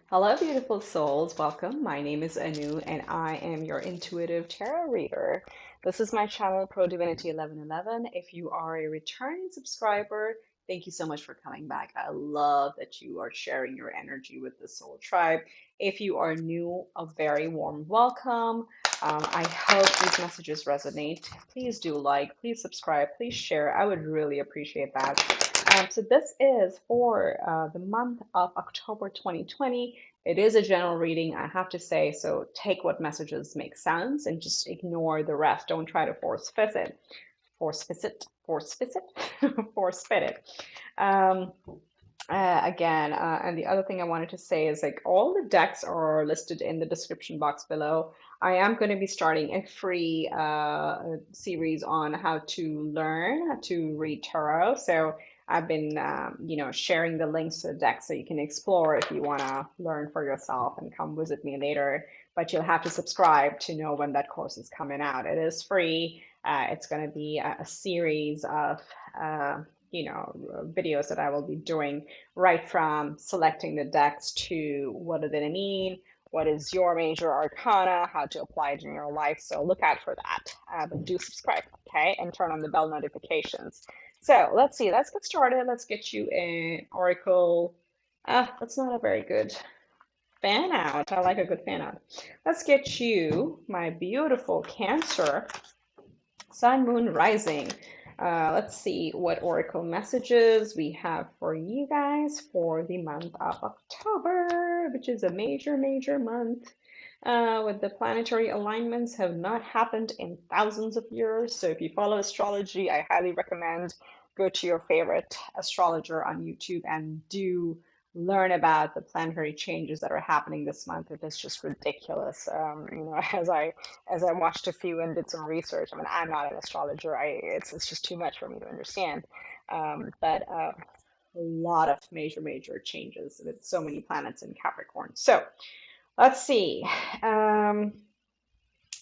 Hello, beautiful souls. Welcome. My name is Anu, and I am your intuitive tarot reader. This is my channel, ProDivinity 1111. If you are a returning subscriber, thank you so much for coming back. I love that you are sharing your energy with the soul tribe. If you are new, a very warm welcome. I hope these messages resonate. Please do like, please subscribe, please share. I would really appreciate that. So this is for the month of October 2020. It is a general reading, I have to say, so take what messages make sense and just ignore the rest. Don't try to force fit it. Force fit it, force fit it. Um, and the other thing I wanted to say is like all the decks are listed in the description box below. I am going to be starting a free series on how to learn how to read tarot. So I've been, sharing the links to the deck so you can explore if you want to learn for yourself and come visit me later. But you'll have to subscribe to know when that course is coming out. It is free. It's going to be a series of, videos that I will be doing right from selecting the decks to what do they mean, what is your major arcana, how to apply it in your life. So look out for that. But do subscribe, okay? And turn on the bell notifications. So let's see, let's get started. Let's get you an oracle. That's not a very good fan out. I like a good fan out. Let's get you my beautiful Cancer, Sun, Moon, Rising. Let's see what oracle messages we have for you guys for the month of October, which is a major, major month. With the planetary alignments have not happened in thousands of years. So if you follow astrology, I highly recommend go to your favorite astrologer on YouTube and do learn about the planetary changes that are happening this month. It is just ridiculous. As I watched a few and did some research. I mean, I'm not an astrologer. It's just too much for me to understand. But a lot of major, major changes with so many planets in Capricorn. So let's see. Um,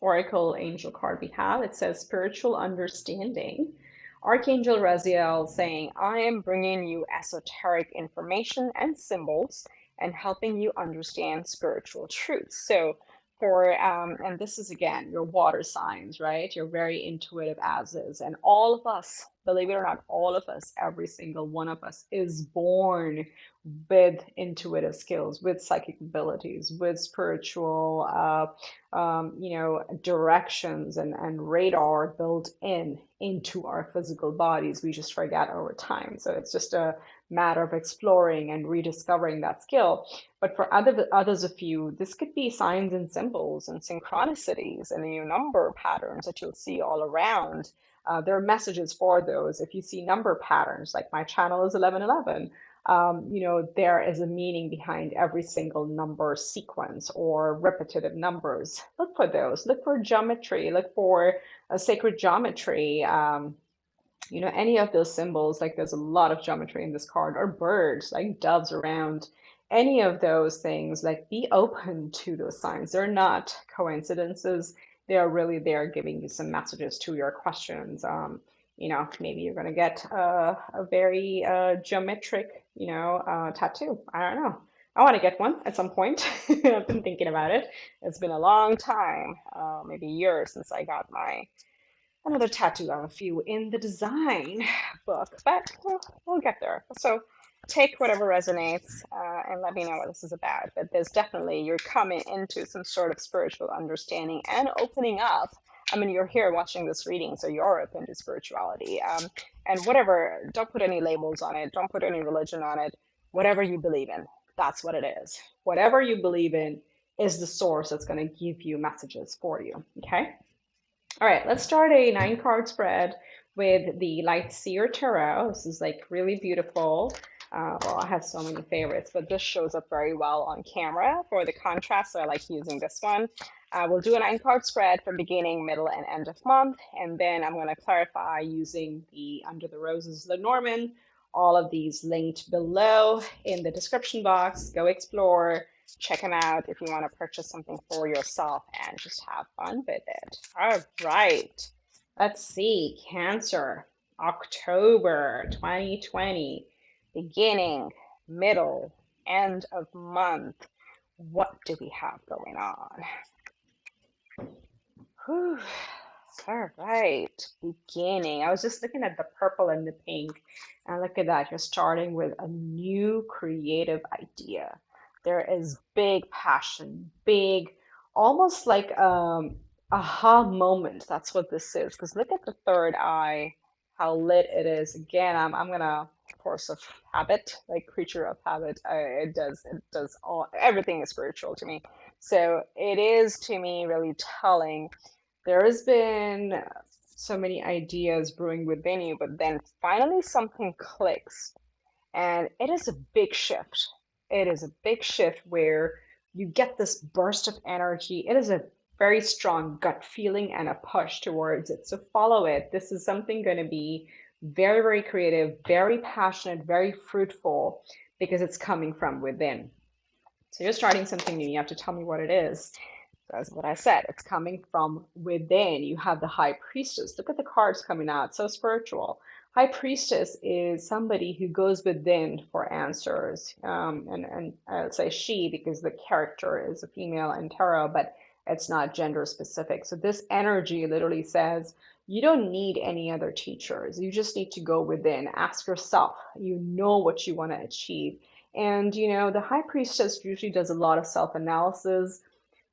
Oracle angel card we have. It says spiritual understanding. Archangel Raziel saying, I am bringing you esoteric information and symbols and helping you understand spiritual truths. So and this is again, your water signs, right? You're very intuitive as is. And all of us, believe it or not, all of us, every single one of us is born with intuitive skills, with psychic abilities, with spiritual, directions and radar built into our physical bodies. We just forget over time. So it's just a matter of exploring and rediscovering that skill. But for others of you, this could be signs and symbols and synchronicities and number patterns that you'll see all around. There are messages for those. If you see number patterns, like my channel is 1111, there is a meaning behind every single number sequence or repetitive numbers. Look for those. Look for geometry. Look for a sacred geometry. Any of those symbols, like there's a lot of geometry in this card, or birds, like doves around. Any of those things, like be open to those signs. They're not coincidences. They are really there giving you some messages to your questions. Maybe you're going to get a very geometric, tattoo. I don't know. I want to get one at some point. I've been thinking about it. It's been a long time, maybe years since I got another tattoo. I have a few in the design book, but we'll get there. So take whatever resonates and let me know what this is about. But there's definitely, you're coming into some sort of spiritual understanding and opening up. I mean, you're here watching this reading, so you're open to spirituality. And whatever, don't put any labels on it, don't put any religion on it. Whatever you believe in, that's what it is. Whatever you believe in is the source that's going to give you messages for you. Okay? All right, let's start a 9-card spread with the Light Seer Tarot. This is like really beautiful. I have so many favorites, but this shows up very well on camera for the contrast, so I like using this one. We'll do a 9-card spread for beginning, middle, and end of month, and then I'm going to clarify using the Under the Roses Lenormand. All of these linked below in the description box. Go explore. Check them out if you want to purchase something for yourself and just have fun with it. All right, let's see. Cancer, October 2020, beginning, middle, end of month. What do we have going on? Whew. All right, beginning. I was just looking at the purple and the pink, and look at that. You're starting with a new creative idea. There is big passion, big, almost like aha moment. That's what this is. Because look at the third eye, how lit it is. Again, I'm gonna force of habit, like creature of habit. It does all everything is spiritual to me. So it is to me really telling there has been so many ideas brewing within you, but then finally something clicks. And it is a big shift. It is a big shift where you get this burst of energy. It is a very strong gut feeling and a push towards it. So follow it. This is something going to be very, very creative, very passionate, very fruitful because it's coming from within. So you're starting something new. You have to tell me what it is. That's what I said. It's coming from within. You have the High Priestess. Look at the cards coming out. So spiritual. High Priestess is somebody who goes within for answers. And I'll say she because the character is a female in tarot, but it's not gender specific. So this energy literally says you don't need any other teachers. You just need to go within. Ask yourself. You know what you want to achieve. And the High Priestess usually does a lot of self-analysis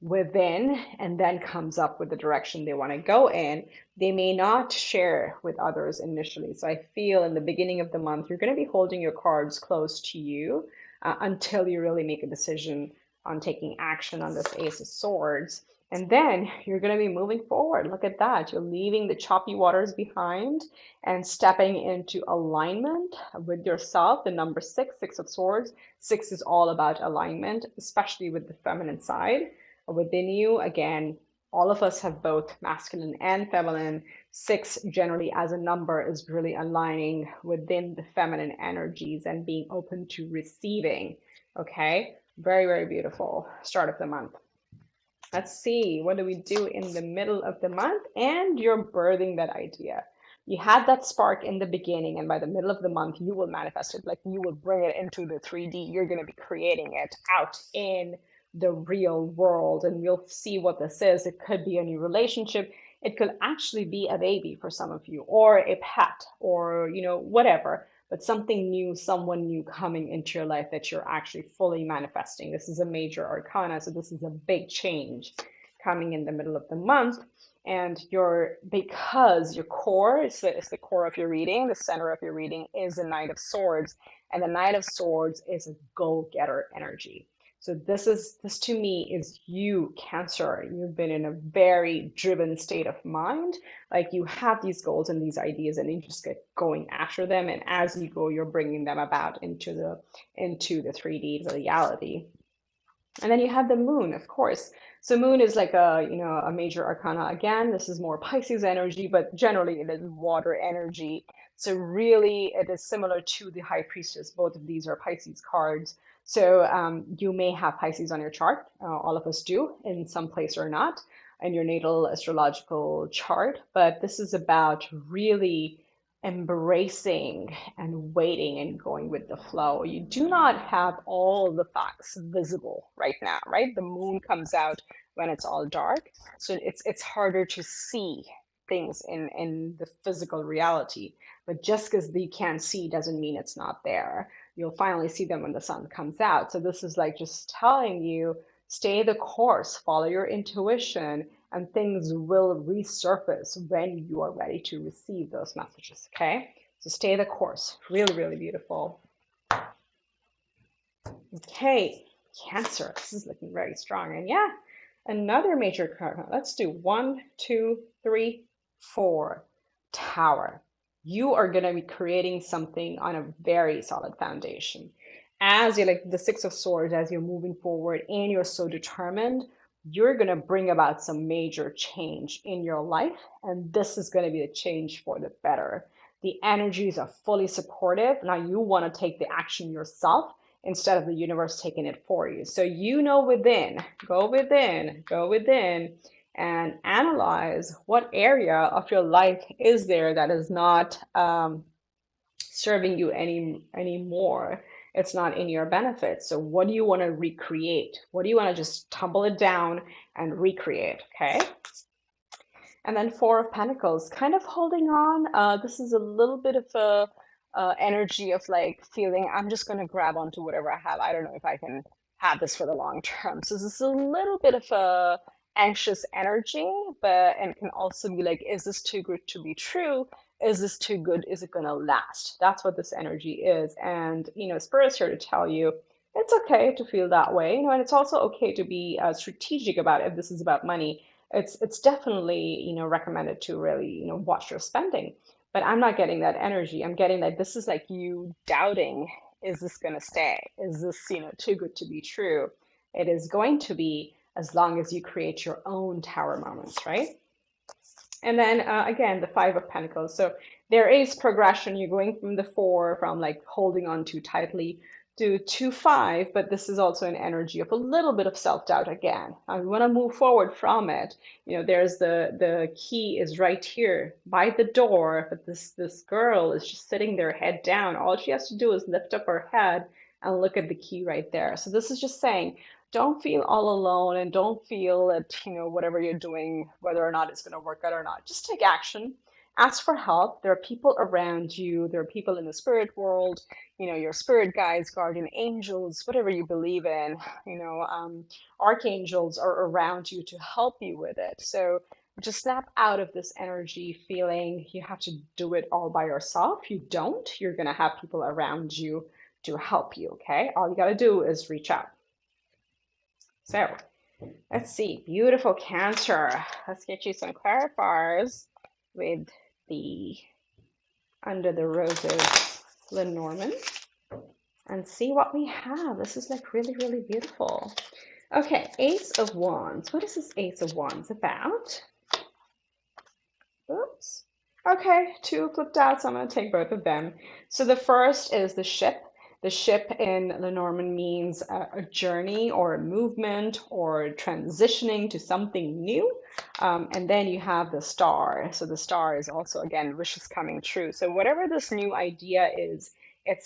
within and then comes up with the direction they want to go in. They may not share with others initially. So I feel in the beginning of the month, you're going to be holding your cards close to you until you really make a decision on taking action on this Ace of Swords. And then you're going to be moving forward. Look at that. You're leaving the choppy waters behind and stepping into alignment with yourself. The number six, Six of Swords. Six is all about alignment, especially with the feminine side within you. Again, all of us have both masculine and feminine. Six, generally, as a number, is really aligning within the feminine energies and being open to receiving. Okay, very, very beautiful start of the month. Let's see, what do we do in the middle of the month? And you're birthing that idea. You had that spark in the beginning, and by the middle of the month, you will manifest it. Like you will bring it into the 3D. You're going to be creating it out in the real world, and we'll see what this is. It could be a new relationship. It could actually be a baby for some of you, or a pet, or whatever, but something new, someone new coming into your life that you're actually fully manifesting. This is a major arcana, so this is a big change coming in the middle of the month. And because your core is the core of your reading, the center of your reading is the Knight of Swords, and the Knight of Swords is a go-getter energy. So this to me is you, Cancer. You've been in a very driven state of mind. Like you have these goals and these ideas, and you just get going after them. And as you go, you're bringing them about into the 3D, the reality. And then you have the moon, of course. So moon is like a major arcana. Again, this is more Pisces energy, but generally it is water energy. So really it is similar to the High Priestess. Both of these are Pisces cards. So you may have Pisces on your chart. All of us do in some place or not in your natal astrological chart. But this is about really embracing and waiting and going with the flow. You do not have all the facts visible right now, right? The moon comes out when it's all dark, so it's harder to see things in the physical reality. But just because you can't see doesn't mean it's not there. You'll finally see them when the sun comes out. So this is like just telling you, stay the course, follow your intuition, and things will resurface when you are ready to receive those messages. Okay, so stay the course. Really, really beautiful. Okay, Cancer, this is looking very strong. And yeah, another major card. Let's do 1, 2, 3, 4. Tower. You are going to be creating something on a very solid foundation. As you're like the Six of Swords, as you're moving forward and you're so determined, you're going to bring about some major change in your life. And this is going to be a change for the better. The energies are fully supportive. Now you want to take the action yourself instead of the universe taking it for you. So within, go within, go within, and analyze what area of your life is there that is not serving you anymore. It's not in your benefit. So what do you want to recreate? What do you want to just tumble it down and recreate? Okay. And then Four of Pentacles, kind of holding on. This is a little bit of a energy of like feeling I'm just going to grab onto whatever I have. I don't know if I can have this for the long term. So this is a little bit of a anxious energy, but and can also be like, is this too good to be true? Is this too good? Is it going to last? That's what this energy is. And, Spirit's here to tell you it's okay to feel that way, and it's also okay to be strategic about it. If this is about money, it's definitely recommended to really watch your spending. But I'm not getting that energy. I'm getting that this is like you doubting, is this going to stay, is this too good to be true? It is going to be, as long as you create your own tower moments, right? And then again, the Five of Pentacles. So there is progression. You're going from the four, from like holding on too tightly, to 2-5, but this is also an energy of a little bit of self-doubt again. We want to move forward from it. There's the key is right here by the door, but this girl is just sitting there, head down. All she has to do is lift up her head and look at the key right there. So this is just saying, don't feel all alone, and don't feel that, whatever you're doing, whether or not it's going to work out or not, just take action. Ask for help. There are people around you. There are people in the spirit world, your spirit guides, guardian angels, whatever you believe in, archangels are around you to help you with it. So just snap out of this energy feeling you have to do it all by yourself. You don't. You're going to have people around you to help you, okay? All you got to do is reach out. So let's see, beautiful Cancer. Let's get you some clarifiers with the Under the Roses Lenormand and see what we have. This is like really, really beautiful. Okay, Ace of Wands. What is this Ace of Wands about? Oops. Okay, two flipped out, so I'm going to take both of them. So the first is the ship. The ship in Lenormand means a journey or a movement or transitioning to something new. And then you have the star. So the star is also, again, wishes coming true. So whatever this new idea is, it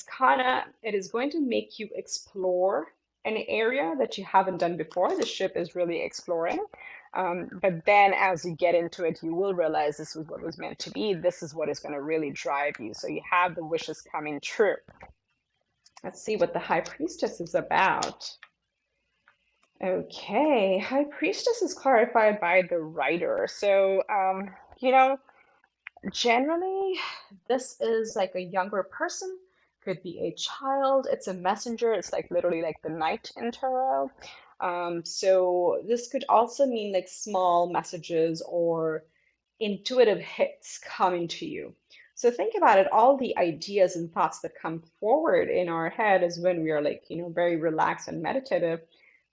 is going to make you explore an area that you haven't done before. The ship is really exploring. But then as you get into it, you will realize this was what was meant to be. This is what is going to really drive you. So you have the wishes coming true. Let's see what the High Priestess is about. Okay, High Priestess is clarified by the writer. So, generally, this is like a younger person, could be a child. It's a messenger. It's like literally like the knight in tarot. So this could also mean like small messages or intuitive hits coming to you. So think about it, all the ideas and thoughts that come forward in our head is when we are like, very relaxed and meditative,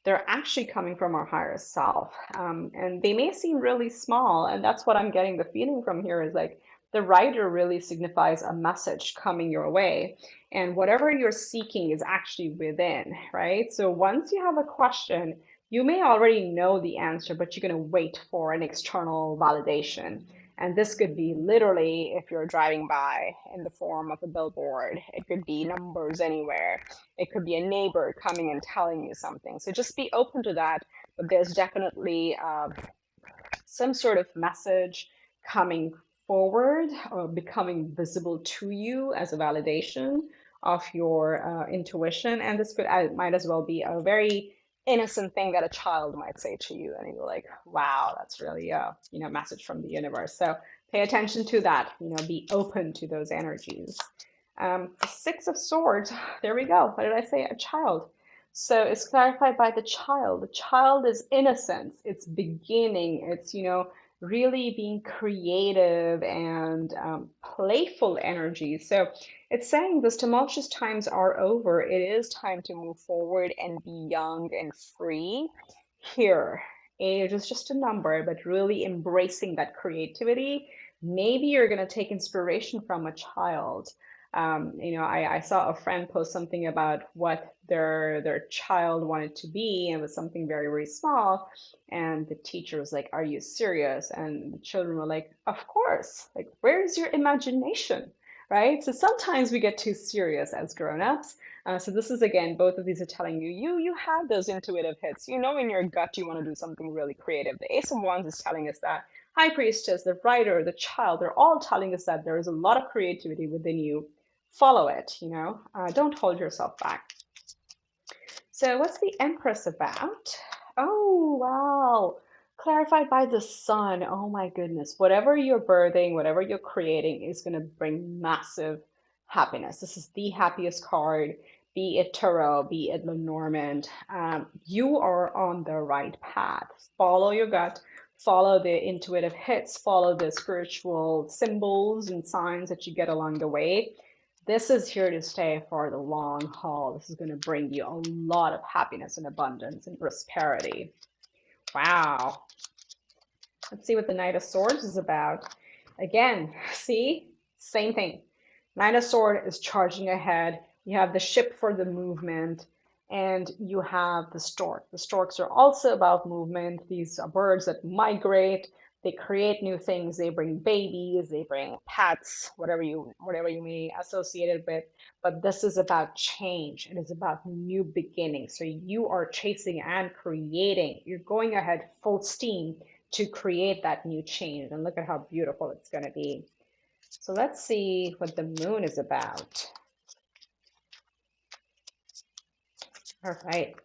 they're actually coming from our higher self. And they may seem really small. And that's what I'm getting the feeling from here is like the writer really signifies a message coming your way. And whatever you're seeking is actually within, right? So once you have a question, you may already know the answer, but you're going to wait for an external validation. And this could be literally if you're driving by in the form of a billboard. It could be numbers anywhere. It could be a neighbor coming and telling you something. So just be open to that. But there's definitely some sort of message coming forward or becoming visible to you as a validation of your intuition. And this might as well be a very innocent thing that a child might say to you, and you're like, wow, that's really a message from the universe. So pay attention to that, be open to those energies. The Six of Swords, there we go. What did I say? A child. So it's clarified by the child. The child is innocence, it's beginning, it's really being creative and playful energy. So it's saying those tumultuous times are over. It is time to move forward and be young and free. Here, age is just a number, but really embracing that creativity. Maybe you're going to take inspiration from a child. I saw a friend post something about what their child wanted to be, and it was something very, very small. And the teacher was like, "Are you serious?" And the children were like, "Of course. Like, where's your imagination?" Right? So sometimes we get too serious as grown-ups. So this is, again, both of these are telling you, you have those intuitive hits. You know in your gut you want to do something really creative. The Ace of Wands is telling us that. High Priestess, the writer, the child, they're all telling us that there is a lot of creativity within you. Follow it, you know. Don't hold yourself back. So what's the Empress about? Oh, wow. Clarified by the sun. Oh my goodness. Whatever you're birthing, whatever you're creating is going to bring massive happiness. This is the happiest card, be it tarot, be it Lenormand. You are on the right path. Follow your gut, follow the intuitive hits, follow the spiritual symbols and signs that you get along the way. This is here to stay for the long haul. This is going to bring you a lot of happiness and abundance and prosperity. Wow. Let's see what the Knight of Swords is about. Again, see? Same thing. Knight of Swords is charging ahead. You have the ship for the movement, and you have the stork. The storks are also about movement. These are birds that migrate. They create new things. They bring babies. They bring pets, whatever you may associate it with. But this is about change. It is about new beginnings. So you are chasing and creating. You're going ahead full steam to create that new change. And look at how beautiful it's going to be. So let's see what the moon is about. All right.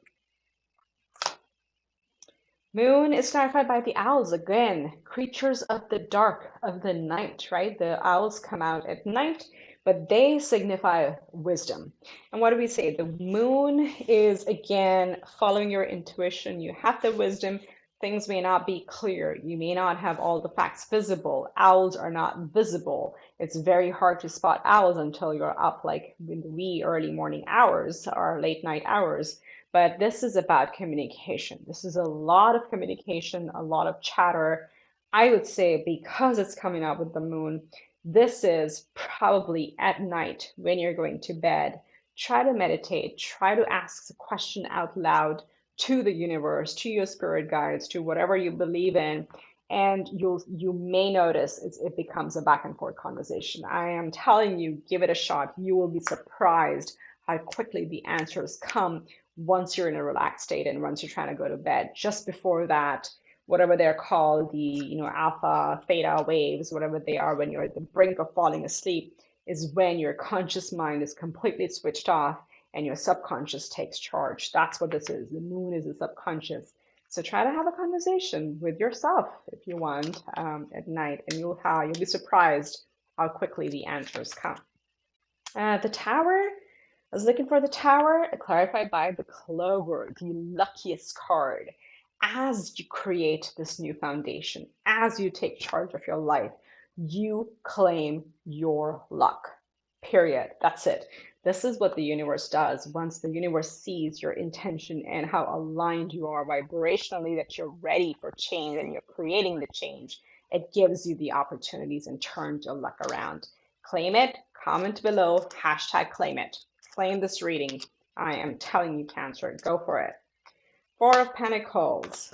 Moon is clarified by the owls again, creatures of the dark, of the night, right? The owls come out at night, but they signify wisdom. And what do we say? The moon is, again, following your intuition. You have the wisdom. Things may not be clear. You may not have all the facts visible. Owls are not visible. It's very hard to spot owls until you're up like in the wee early morning hours or late night hours. But this is about communication. This is a lot of communication, a lot of chatter. I would say because it's coming up with the moon, this is probably at night when you're going to bed. Try to meditate, try to ask the question out loud to the universe, to your spirit guides, to whatever you believe in, and you may notice it becomes a back and forth conversation. I am telling you, give it a shot. You will be surprised how quickly the answers come once you're in a relaxed state and once you're trying to go to bed. Just before that, whatever they're called, the alpha, theta waves, whatever they are, when you're at the brink of falling asleep, is when your conscious mind is completely switched off and your subconscious takes charge. That's what this is. The moon is the subconscious. So try to have a conversation with yourself if you want at night, and you'll be surprised how quickly the answers come. The Tower. I was looking for the Tower, clarified by the Clover, the luckiest card. As you create this new foundation, as you take charge of your life, you claim your luck. Period. That's it. This is what the universe does. Once the universe sees your intention and how aligned you are vibrationally, that you're ready for change and you're creating the change, it gives you the opportunities and turns your luck around. Claim it. Comment below. Hashtag claim it. Claim this reading. I am telling you, Cancer, go for it. Four of Pentacles,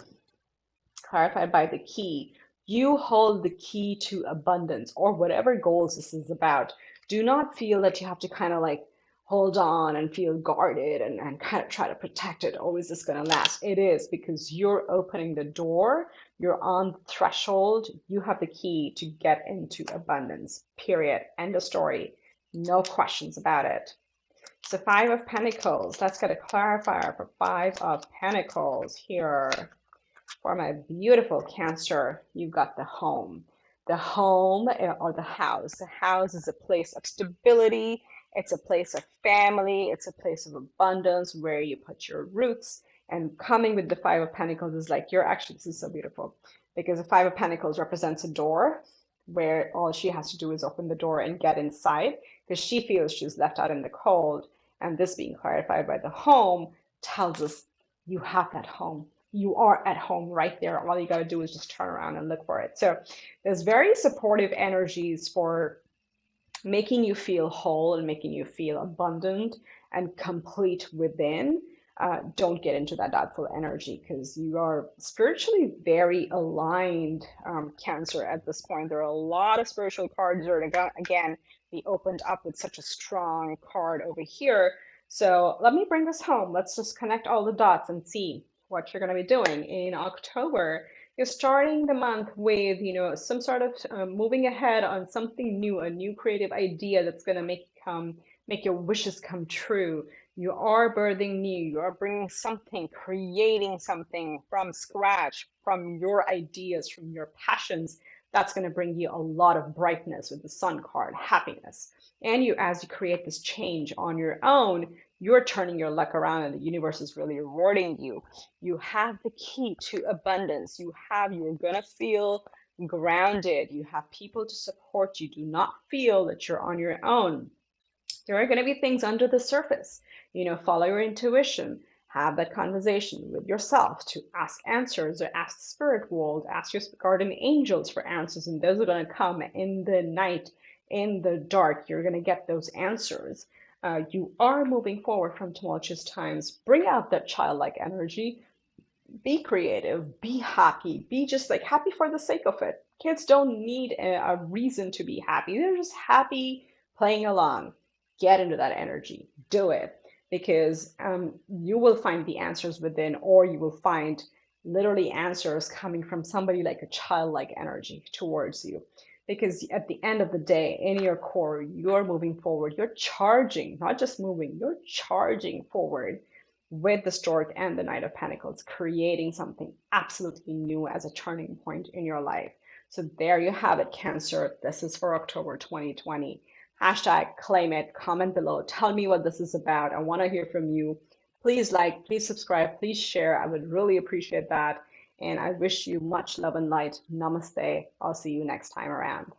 clarified by the key. You hold the key to abundance, or whatever goals this is about. Do not feel that you have to kind of like hold on and feel guarded and kind of try to protect it. Oh, is this going to last? It is, because you're opening the door. You're on the threshold. You have the key to get into abundance. Period. End of story. No questions about it. So Five of Pentacles. Let's get a clarifier for Five of Pentacles here. For my beautiful Cancer, you've got the home. The home or the house. The house is a place of stability. It's a place of family. It's a place of abundance where you put your roots. And coming with the Five of Pentacles is like, this is so beautiful. Because the Five of Pentacles represents a door where all she has to do is open the door and get inside, because she feels she's left out in the cold. And this being clarified by the home tells us you have that home. You are at home right there. All you got to do is just turn around and look for it. So there's very supportive energies for making you feel whole and making you feel abundant and complete within. Don't get into that doubtful energy, because you are spiritually very aligned, Cancer, at this point. There are a lot of spiritual cards that are, again, be opened up with such a strong card over here. So let me bring this home. Let's just connect all the dots and see what you're going to be doing in October. You're starting the month with, some sort of moving ahead on something new, a new creative idea that's going to make your wishes come true. You are birthing new. You are bringing something, creating something from scratch, from your ideas, from your passions. That's going to bring you a lot of brightness with the Sun card, happiness. And as you create this change on your own, you're turning your luck around and the universe is really rewarding you. You have the key to abundance. You're going to feel grounded. You have people to support you. Do not feel that you're on your own. There are going to be things under the surface. Follow your intuition, have that conversation with yourself to ask answers, or ask the spirit world, ask your guardian angels for answers, and those are going to come in the night, in the dark. You're going to get those answers. You are moving forward from tumultuous times. Bring out that childlike energy. Be creative, be happy, be just like happy for the sake of it. Kids don't need a reason to be happy. They're just happy playing along. Get into that energy, do it, because you will find the answers within, or you will find literally answers coming from somebody like a childlike energy towards you. Because at the end of the day, in your core, you're moving forward, you're charging, not just moving, you're charging forward with the Stork and the Knight of Pentacles, creating something absolutely new as a turning point in your life. So there you have it, Cancer. This is for October 2020. Hashtag claim it, comment below. Tell me what this is about. I want to hear from you. Please like, please subscribe, please share. I would really appreciate that. And I wish you much love and light. Namaste. I'll see you next time around.